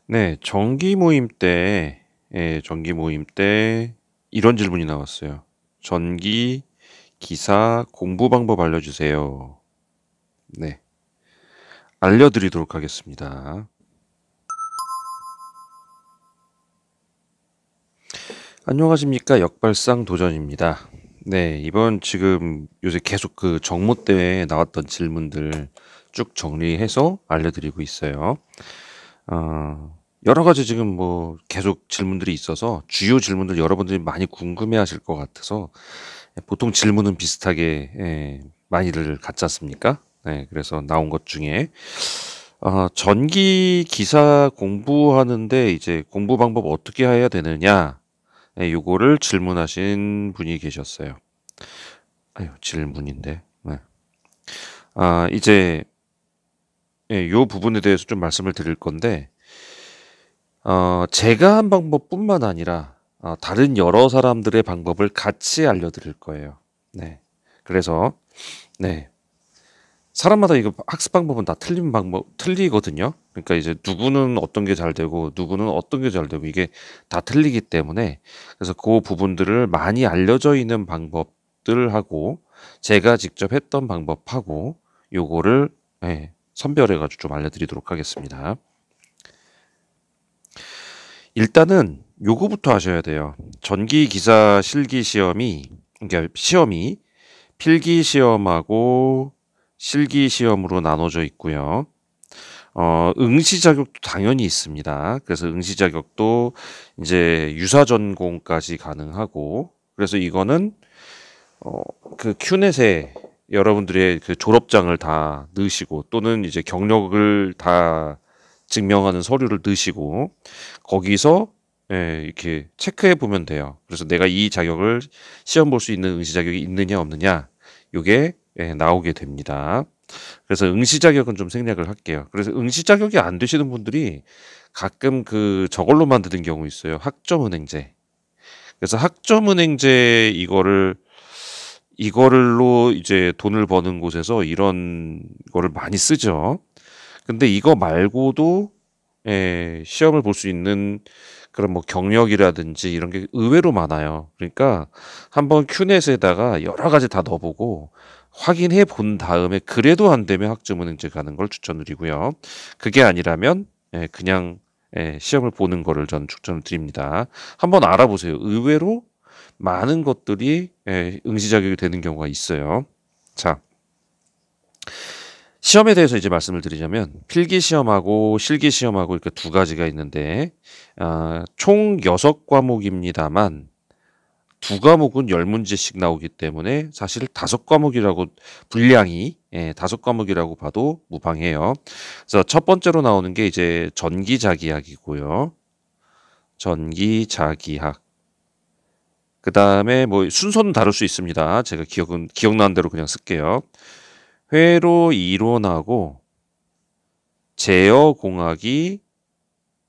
네, 정기 모임 때, 정기 모임 때 이런 질문이 나왔어요. 전기 기사 공부 방법 알려주세요. 네, 알려드리도록 하겠습니다. 안녕하십니까? 역발상 도전입니다. 네, 이번 지금 요새 계속 그 정모 때에 나왔던 질문들 쭉 정리해서 알려드리고 있어요. 여러 가지 지금 뭐 계속 질문들이 있어서 주요 질문들 여러분들이 많이 궁금해 하실 것 같아서 보통 질문은 비슷하게 많이들 갖지 않습니까? 네, 그래서 나온 것 중에 전기 기사 공부하는데 이제 공부 방법 어떻게 해야 되느냐, 요거를 질문하신 분이 계셨어요. 아유, 질문인데. 네. 이제 요 부분에 대해서 좀 말씀을 드릴 건데, 제가 한 방법뿐만 아니라 다른 여러 사람들의 방법을 같이 알려드릴 거예요. 네. 그래서 네. 사람마다 이거 학습 방법은 다 틀린 방법 틀리거든요. 그러니까 이제 누구는 어떤 게 잘 되고 누구는 어떤 게 잘 되고 이게 다 틀리기 때문에 그래서 그 부분들을 많이 알려져 있는 방법들하고 제가 직접 했던 방법하고 요거를 선별해 가지고 좀 알려드리도록 하겠습니다. 일단은 요거부터 하셔야 돼요. 전기 기사 실기 시험이 그러니까 시험이 필기 시험하고 실기 시험으로 나눠져 있고요. 응시 자격도 당연히 있습니다. 그래서 응시 자격도 이제 유사 전공까지 가능하고 그래서 이거는 그 큐넷에 여러분들의 그 졸업장을 다 넣으시고 또는 이제 경력을 다 증명하는 서류를 넣으시고 거기서 이렇게 체크해 보면 돼요. 그래서 내가 이 자격을 시험 볼 수 있는 응시 자격이 있느냐 없느냐 요게 나오게 됩니다. 그래서 응시 자격은 좀 생략을 할게요. 그래서 응시 자격이 안 되시는 분들이 가끔 그 저걸로 만드는 경우 있어요. 학점은행제. 그래서 학점은행제 이거를로 이제 돈을 버는 곳에서 이런 거를 많이 쓰죠. 근데 이거 말고도 시험을 볼 수 있는 그런 뭐 경력이라든지 이런 게 의외로 많아요. 그러니까 한번 큐넷에다가 여러 가지 다 넣어보고 확인해 본 다음에 그래도 안 되면 학점은행제 가는 걸 추천드리고요. 그게 아니라면 그냥 시험을 보는 거를 저는 추천을 드립니다. 한번 알아보세요. 의외로 많은 것들이 응시 자격이 되는 경우가 있어요. 자, 시험에 대해서 이제 말씀을 드리자면 필기 시험하고 실기 시험하고 이렇게 두 가지가 있는데 총 6과목입니다만 두 과목은 10문제씩 나오기 때문에 사실 5과목이라고 분량이 5과목이라고 봐도 무방해요. 그래서 첫 번째로 나오는 게 이제 전기자기학이고요. 전기자기학. 그 다음에 뭐 순서는 다를 수 있습니다. 제가 기억나는 대로 그냥 쓸게요. 회로 이론하고 제어공학이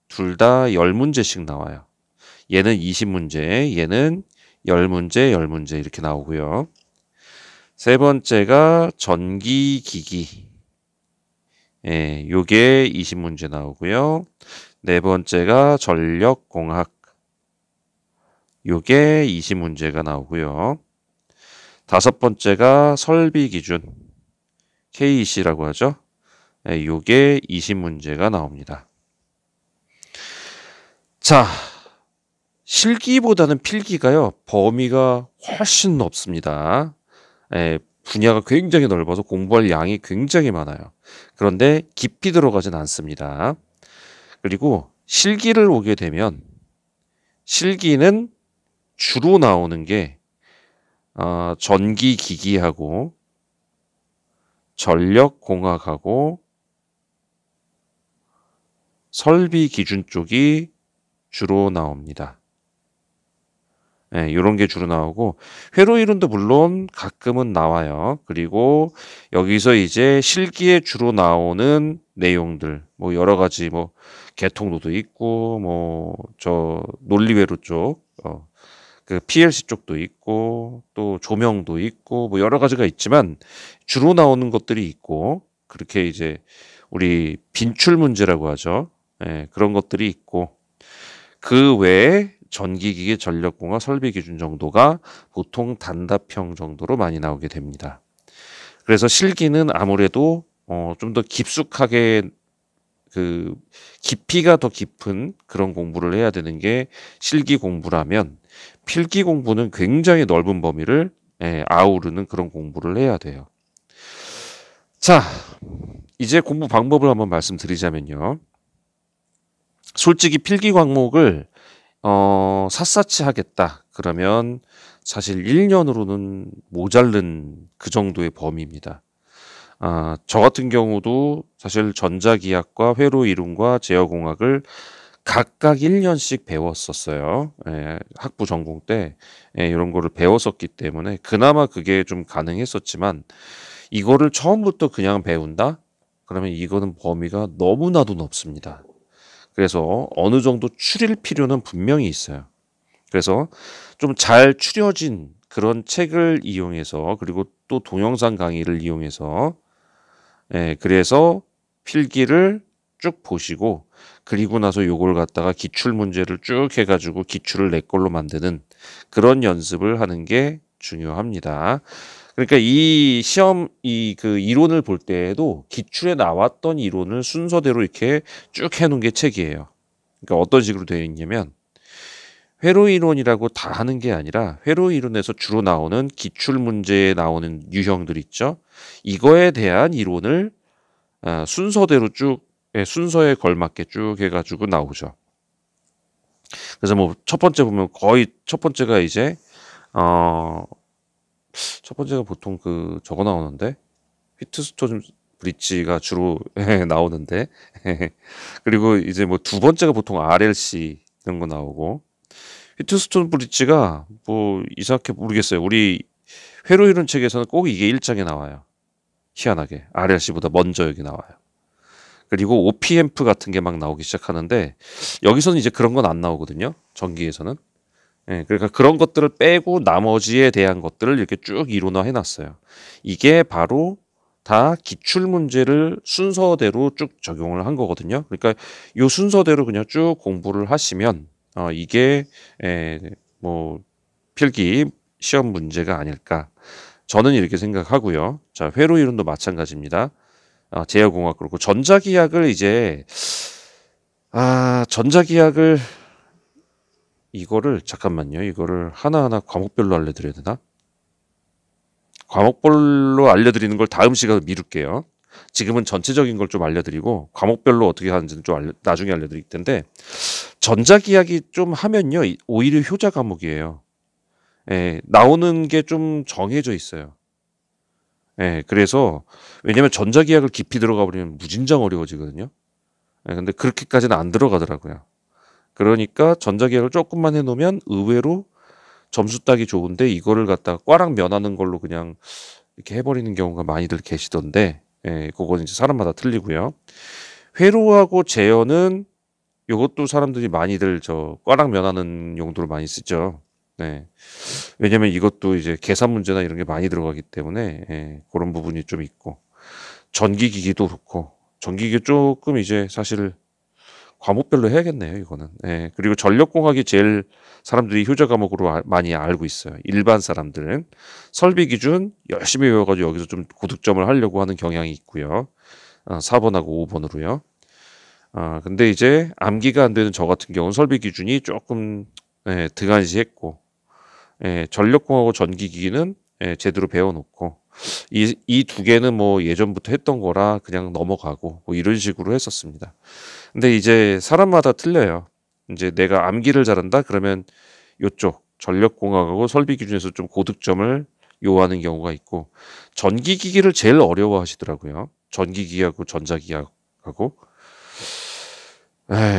둘 다 10문제씩 나와요. 얘는 20문제, 얘는 10문제, 10문제 이렇게 나오고요. 세 번째가 전기기기. 요게 20문제 나오고요. 네 번째가 전력공학. 요게 20문제가 나오고요. 다섯 번째가 설비기준. KEC라고 하죠. 요게 20문제가 나옵니다. 자, 실기보다는 필기가요, 범위가 훨씬 넓습니다. 분야가 굉장히 넓어서 공부할 양이 굉장히 많아요. 그런데 깊이 들어가진 않습니다. 그리고 실기를 오게 되면 실기는 주로 나오는 게 전기기기하고 전력공학하고 설비기준 쪽이 주로 나옵니다. 이런 게 주로 나오고 회로 이론도 물론 가끔은 나와요. 그리고 여기서 이제 실기에 주로 나오는 내용들 뭐 여러 가지 뭐 개통도도 있고 뭐 저 논리회로 쪽 그 PLC 쪽도 있고 또 조명도 있고 뭐 여러 가지가 있지만 주로 나오는 것들이 있고 그렇게 이제 우리 빈출 문제라고 하죠. 그런 것들이 있고 그 외에 전기기계 전력공학 설비 기준 정도가 보통 단답형 정도로 많이 나오게 됩니다. 그래서 실기는 아무래도 좀 더 깊숙하게 그 깊이가 더 깊은 그런 공부를 해야 되는 게 실기 공부라면 필기 공부는 굉장히 넓은 범위를 아우르는 그런 공부를 해야 돼요. 자, 이제 공부 방법을 한번 말씀드리자면요. 솔직히 필기 과목을 샅샅이 하겠다. 그러면 사실 1년으로는 모자른 그 정도의 범위입니다. 저 같은 경우도 사실 전자기학과 회로이론과 제어공학을 각각 1년씩 배웠었어요. 학부 전공 때 이런 거를 배웠었기 때문에 그나마 그게 좀 가능했었지만 이거를 처음부터 그냥 배운다? 그러면 이거는 범위가 너무나도 넓습니다. 그래서 어느 정도 추릴 필요는 분명히 있어요. 그래서 좀 잘 추려진 그런 책을 이용해서 그리고 또 동영상 강의를 이용해서 그래서 필기를 쭉 보시고 그리고 나서 요걸 갖다가 기출 문제를 쭉 해가지고 기출을 내 걸로 만드는 그런 연습을 하는 게 중요합니다. 그러니까 이 시험 그 이론을 볼 때에도 기출에 나왔던 이론을 순서대로 이렇게 쭉 해놓은 게 책이에요. 그러니까 어떤 식으로 되어 있냐면 회로 이론이라고 다 하는 게 아니라 회로 이론에서 주로 나오는 기출 문제에 나오는 유형들 있죠. 이거에 대한 이론을 순서대로 쭉 순서에 걸맞게 쭉 해가지고 나오죠. 그래서 뭐 첫 번째 보면 거의 첫 번째가 이제 첫 번째가 보통 그 저거 나오는데 휘트스톤 브릿지가 주로 나오는데 그리고 이제 뭐 두 번째가 보통 RLC 이런 거 나오고 휘트스톤 브릿지가 뭐 이상하게 모르겠어요. 우리 회로 이론 책에서는 꼭 이게 1장에 나와요. 희한하게 RLC보다 먼저 여기 나와요. 그리고 OP앰프 같은 게 막 나오기 시작하는데 여기서는 이제 그런 건 안 나오거든요. 전기에서는. 그러니까 그런 것들을 빼고 나머지에 대한 것들을 이렇게 쭉 이론화 해놨어요. 이게 바로 다 기출 문제를 순서대로 쭉 적용을 한 거거든요. 그러니까 이 순서대로 그냥 쭉 공부를 하시면 이게 뭐 필기 시험 문제가 아닐까. 저는 이렇게 생각하고요. 자, 회로 이론도 마찬가지입니다. 제어공학 그렇고 전자기학을 이제 전자기학을 이거를 잠깐만요. 이거를 하나하나 과목별로 알려드려야 되나? 과목별로 알려드리는 걸 다음 시간에 미룰게요. 지금은 전체적인 걸 좀 알려드리고 과목별로 어떻게 하는지는 좀 나중에 알려드릴 텐데 전자기학이 좀 하면요. 오히려 효자 과목이에요. 나오는 게 좀 정해져 있어요. 그래서 왜냐면 전자기학을 깊이 들어가 버리면 무진장 어려워지거든요. 근데 그렇게까지는 안 들어가더라고요. 그러니까 전자기학을 조금만 해놓으면 의외로 점수 따기 좋은데 이거를 갖다가 꽈락 면하는 걸로 그냥 이렇게 해버리는 경우가 많이들 계시던데 그건 이제 사람마다 틀리고요. 회로하고 제어는 이것도 사람들이 많이들 저 꽈락 면하는 용도로 많이 쓰죠. 왜냐면 이것도 이제 계산 문제나 이런 게 많이 들어가기 때문에 그런 부분이 좀 있고 전기기기도 그렇고 전기기기 조금 이제 사실 과목별로 해야겠네요, 이거는. 그리고 전력공학이 제일 사람들이 효자 과목으로 많이 알고 있어요. 일반 사람들은 설비 기준 열심히 외워가지고 여기서 좀 고득점을 하려고 하는 경향이 있고요. 4번하고 5번으로요. 근데 이제 암기가 안 되는 저 같은 경우는 설비 기준이 조금 등한시했고 전력공학하고 전기기기는 제대로 배워놓고 이 두 개는 뭐 예전부터 했던 거라 그냥 넘어가고 뭐 이런 식으로 했었습니다. 근데 이제 사람마다 틀려요. 이제 내가 암기를 잘한다 그러면 요쪽 전력공학하고 설비 기준에서 좀 고득점을 요하는 경우가 있고 전기기기를 제일 어려워하시더라고요. 전기기기하고 전자기기하고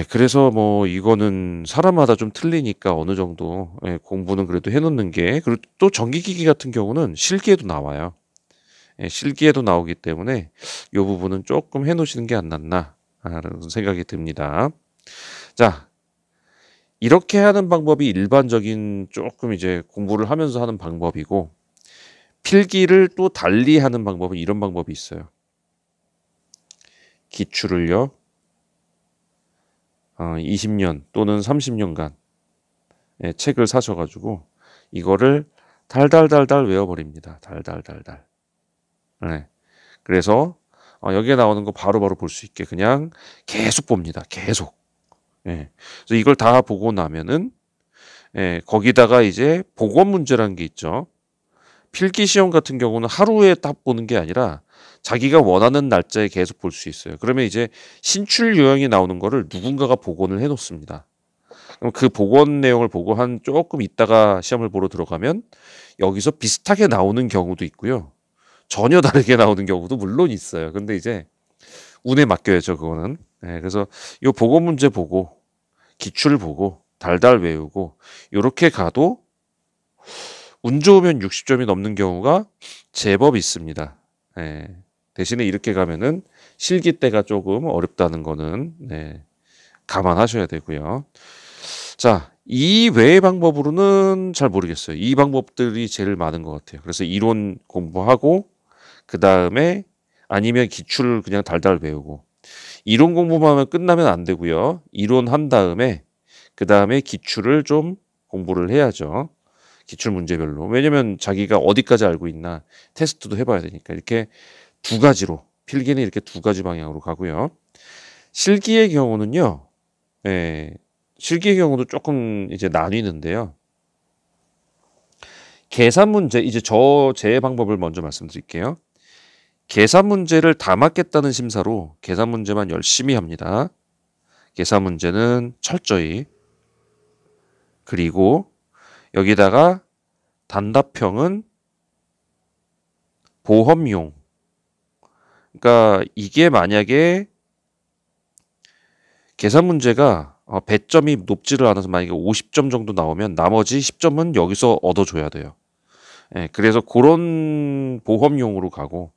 그래서 뭐 이거는 사람마다 좀 틀리니까 어느 정도 공부는 그래도 해놓는 게 그리고 또 전기기기 같은 경우는 실기에도 나와요. 실기에도 나오기 때문에 이 부분은 조금 해놓으시는 게 안 낫나 라는 생각이 듭니다. 자, 이렇게 하는 방법이 일반적인 조금 이제 공부를 하면서 하는 방법이고 필기를 또 달리 하는 방법은 이런 방법이 있어요. 기출을요. 20년 또는 30년간 책을 사셔가지고 이거를 달달달달 외워버립니다. 달달달달. 네. 그래서 여기에 나오는 거 바로바로 볼 수 있게 그냥 계속 봅니다. 계속. 예. 그래서 이걸 다 보고 나면은 거기다가 이제 복원 문제라는 게 있죠. 필기 시험 같은 경우는 하루에 딱 보는 게 아니라 자기가 원하는 날짜에 계속 볼 수 있어요. 그러면 이제 신출 요형이 나오는 거를 누군가가 복원을 해 놓습니다. 그럼 그 복원 내용을 보고 한 조금 있다가 시험을 보러 들어가면 여기서 비슷하게 나오는 경우도 있고요. 전혀 다르게 나오는 경우도 물론 있어요. 근데 이제 운에 맡겨야죠, 그거는. 그래서 요 복원 문제 보고 기출 보고 달달 외우고 요렇게 가도 운 좋으면 60점이 넘는 경우가 제법 있습니다. 대신에 이렇게 가면은 실기 때가 조금 어렵다는 거는 감안하셔야 되고요. 자, 이 외의 방법으로는 잘 모르겠어요. 이 방법들이 제일 많은 것 같아요. 그래서 이론 공부하고 그 다음에 아니면 기출을 그냥 달달 외우고 이론 공부만 하면 끝나면 안 되고요. 이론 한 다음에 그 다음에 기출을 좀 공부를 해야죠. 기출 문제별로. 왜냐면 자기가 어디까지 알고 있나 테스트도 해봐야 되니까 이렇게 두 가지로 필기는 이렇게 두 가지 방향으로 가고요. 실기의 경우는요. 실기의 경우도 조금 이제 나뉘는데요. 계산 문제 이제 제 방법을 먼저 말씀드릴게요. 계산 문제를 다 맞겠다는 심사로 계산 문제만 열심히 합니다. 계산 문제는 철저히. 그리고 여기다가 단답형은 보험용. 그러니까 이게 만약에 계산 문제가 배점이 높지를 않아서 만약에 50점 정도 나오면 나머지 10점은 여기서 얻어줘야 돼요. 그래서 그런 보험용으로 가고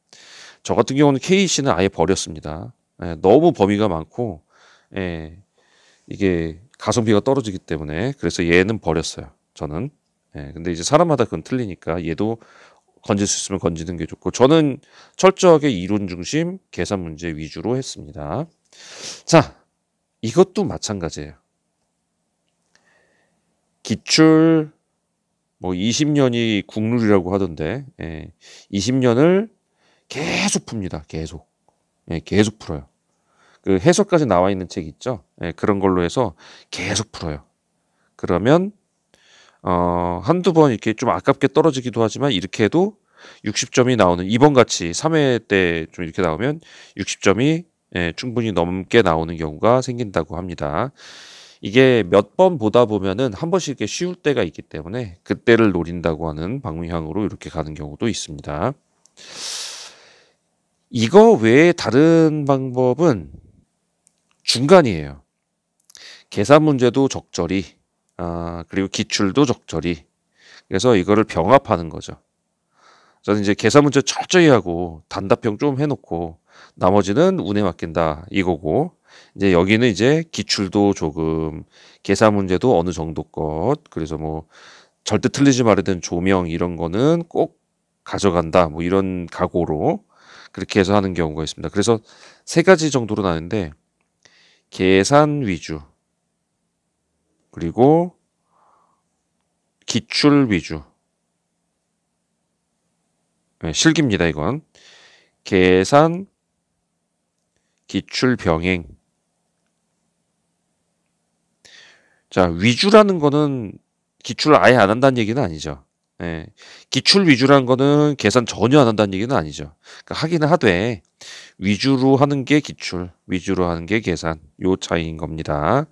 저 같은 경우는 KC는 아예 버렸습니다. 너무 범위가 많고 이게 가성비가 떨어지기 때문에 그래서 얘는 버렸어요. 저는. 근데 이제 사람마다 그건 틀리니까 얘도 건질 수 있으면 건지는 게 좋고 저는 철저하게 이론 중심 계산 문제 위주로 했습니다. 자, 이것도 마찬가지예요. 기출 뭐 20년이 국룰이라고 하던데 20년을 계속 풉니다. 계속. 계속 풀어요. 그 해설까지 나와 있는 책 있죠. 그런 걸로 해서 계속 풀어요. 그러면 한두 번 이렇게 좀 아깝게 떨어지기도 하지만 이렇게 해도 60점이 나오는 이번 같이 3회 때 좀 이렇게 나오면 60점이 충분히 넘게 나오는 경우가 생긴다고 합니다. 이게 몇 번 보다 보면은 한 번씩 이렇게 쉬울 때가 있기 때문에 그때를 노린다고 하는 방향으로 이렇게 가는 경우도 있습니다. 이거 외에 다른 방법은 중간이에요. 계산 문제도 적절히, 그리고 기출도 적절히. 그래서 이거를 병합하는 거죠. 저는 이제 계산 문제 철저히 하고 단답형 좀 해놓고 나머지는 운에 맡긴다 이거고 이제 여기는 이제 기출도 조금 계산 문제도 어느 정도 것 그래서 뭐 절대 틀리지 말아야 되는 조명 이런 거는 꼭 가져간다 뭐 이런 각오로 그렇게 해서 하는 경우가 있습니다. 그래서 세 가지 정도로 나는데 계산 위주 그리고 기출 위주 실기입니다. 이건 계산 기출 병행 자 위주라는 거는 기출을 아예 안 한다는 얘기는 아니죠. 기출 위주라는 거는 계산 전혀 안 한다는 얘기는 아니죠. 그러니까 하기는 하되 위주로 하는 게 기출, 위주로 하는 게 계산 요 차이인 겁니다.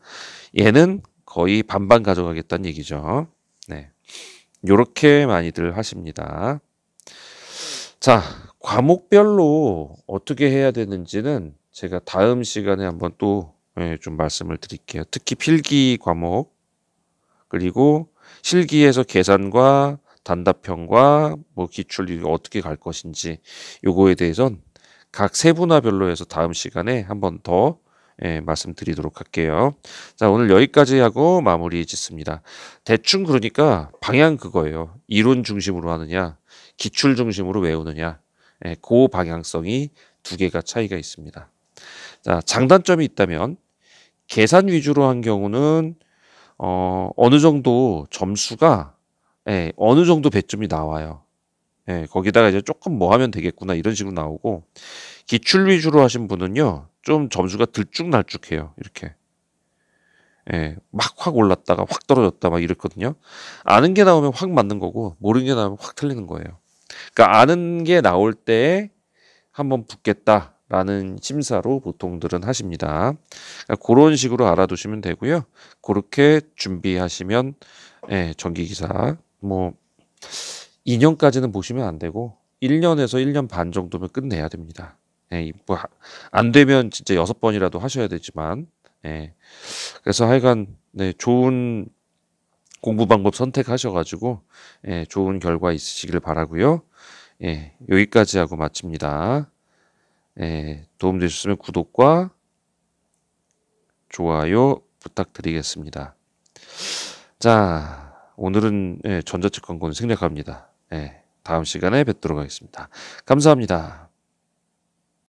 얘는 거의 반반 가져가겠다는 얘기죠. 요렇게 많이들 하십니다. 자, 과목별로 어떻게 해야 되는지는 제가 다음 시간에 한번 또 좀 말씀을 드릴게요. 특히 필기 과목 그리고 실기에서 계산과 단답형과 뭐 기출 어떻게 갈 것인지 요거에 대해선 각 세분화별로 해서 다음 시간에 한번 더 말씀드리도록 할게요. 자, 오늘 여기까지 하고 마무리 짓습니다. 대충 그러니까 방향 그거예요. 이론 중심으로 하느냐 기출 중심으로 외우느냐 그 방향성이 두 개가 차이가 있습니다. 자, 장단점이 있다면 계산 위주로 한 경우는 어느 정도 점수가 어느 정도 배점이 나와요. 거기다가 이제 조금 뭐 하면 되겠구나 이런 식으로 나오고 기출 위주로 하신 분은요 좀 점수가 들쭉날쭉해요. 이렇게 막 확 올랐다가 확 떨어졌다 막 이렇거든요. 아는 게 나오면 확 맞는 거고 모르는 게 나오면 확 틀리는 거예요. 그러니까 아는 게 나올 때 한번 붙겠다라는 심사로 보통들은 하십니다. 그러니까 그런 식으로 알아두시면 되고요. 그렇게 준비하시면 전기기사 뭐 2년까지는 보시면 안 되고 1년에서 1년 반 정도면 끝내야 됩니다. 뭐안 되면 진짜 6번이라도 하셔야 되지만 그래서 하여간 좋은 공부 방법 선택하셔가지고 좋은 결과 있으시길 바라고요. 여기까지 하고 마칩니다. 도움되셨으면 구독과 좋아요 부탁드리겠습니다. 자, 오늘은 전자책 광고는 생략합니다. 다음 시간에 뵙도록 하겠습니다. 감사합니다.